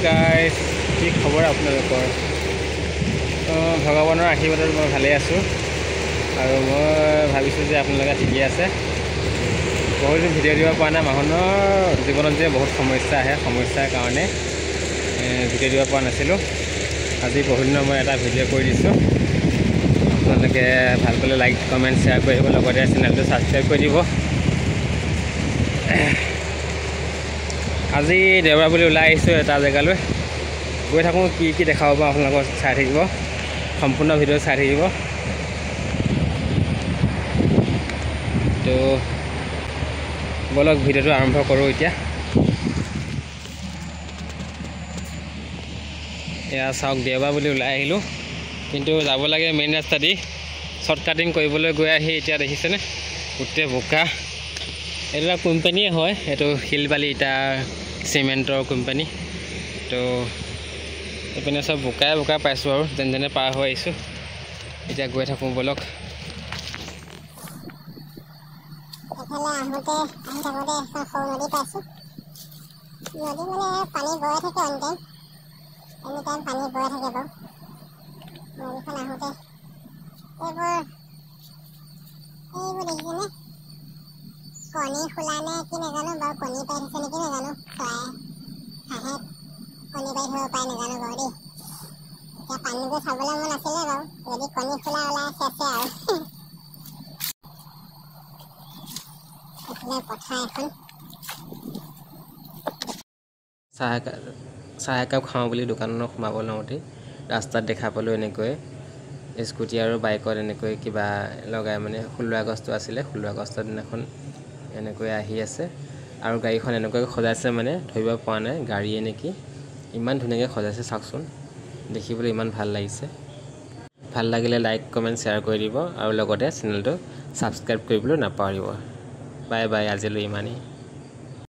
Guys, কি খবৰ আপোনালোকৰ? ভগৱানৰ আশীৰ্বাদত মই ভালেই আছোঁ আৰু মই ভাবিছোঁ যে আপোনালোকে ঠিকেই আছে। বহুত দিন ভিডিঅ' দিব পৰা নাই। মানুহৰ জীৱনত যে বহুত সমস্যা আহে, সমস্যাৰ কাৰণে ভিডিঅ' দিব পৰা নাছিলোঁ। আজি বহুত দিনৰ মই এটা ভিডিঅ' কৰি দিছোঁ। আপোনালোকে ভাল পালে লাইক কমেণ্ট শ্বেয়াৰ কৰি দিব, লগতে চেনেলটো ছাবস্ক্ৰাইব কৰি দিব। আজি দেওবাৰ বুলি ওলাই আহিছোঁ এটা জেগালৈ। গৈ থাকোঁ, কি কি দেখাব পাৰোঁ আপোনালোকক চাই থাকিব, সম্পূৰ্ণ ভিডিঅ' চাই থাকিব। তো বলক ভিডিঅ'টো আৰম্ভ কৰোঁ এতিয়া। এয়া চাওক, দেওবাৰ বুলি ওলাই আহিলোঁ, কিন্তু যাব লাগে মেইন ৰাস্তা দি। শ্বৰ্টকাটিং কৰিবলৈ গৈ আহি এতিয়া দেখিছেনে গোটেই বোকা। এইটো এটা কোম্পানীয়ে হয়, এইটো শিল বালি ইটা চিমেণ্টৰ কোম্পানী। তো এইপিনে চব বোকাই পাইছোঁ আৰু যেনে তেনে পাৰ হৈ আহিছোঁ। এতিয়া গৈ থাকোঁ বলক। এফালে আহি থাকোঁতে এখন সৰু নদী পাইছোঁ। নদী মানে পানী বৈ থাকে, এনি টাইম পানী বৈ থাকে বাৰু। নদীখন আহোঁতে এইবোৰ দেখিছেনে? কণী খোলা নে কি নাজানো বাৰু, কণী পাৰি থৈছে নেকি নাজানো। চৰাই হাঁহে কণী পাৰি থ'ব পাৰে নাজানো বাৰু দেই। এতিয়া পানীটো চাবলৈ মন আছিলে বাৰু, যদি কণী খোলা ওলাই আছে আৰু পথাৰ এখন। চাহ একাপ খাওঁ বুলি দোকানত সোমাব লওঁতেই ৰাস্তাত দেখা পালোঁ এনেকৈ স্কুটি আৰু বাইকত এনেকৈ কিবা লগাই, মানে 16 আগষ্ট আছিলে, 16 আগষ্টৰ দিনাখন এনেকৈ আহি আছে আৰু গাড়ীখন এনেকৈ সজাইছে, মানে ধৰিব পৰা নাই গাড়ীয়ে নেকি। ইমান ধুনীয়াকৈ সজাইছে চাওকচোন, দেখিবলৈ ইমান ভাল লাগিছে। ভাল লাগিলে লাইক কমেণ্ট শ্বেয়াৰ কৰি দিব আৰু লগতে চেনেলটো ছাবস্ক্ৰাইব কৰিবলৈ নাপাহৰিব। বাই বাই, আজিলৈ ইমানেই।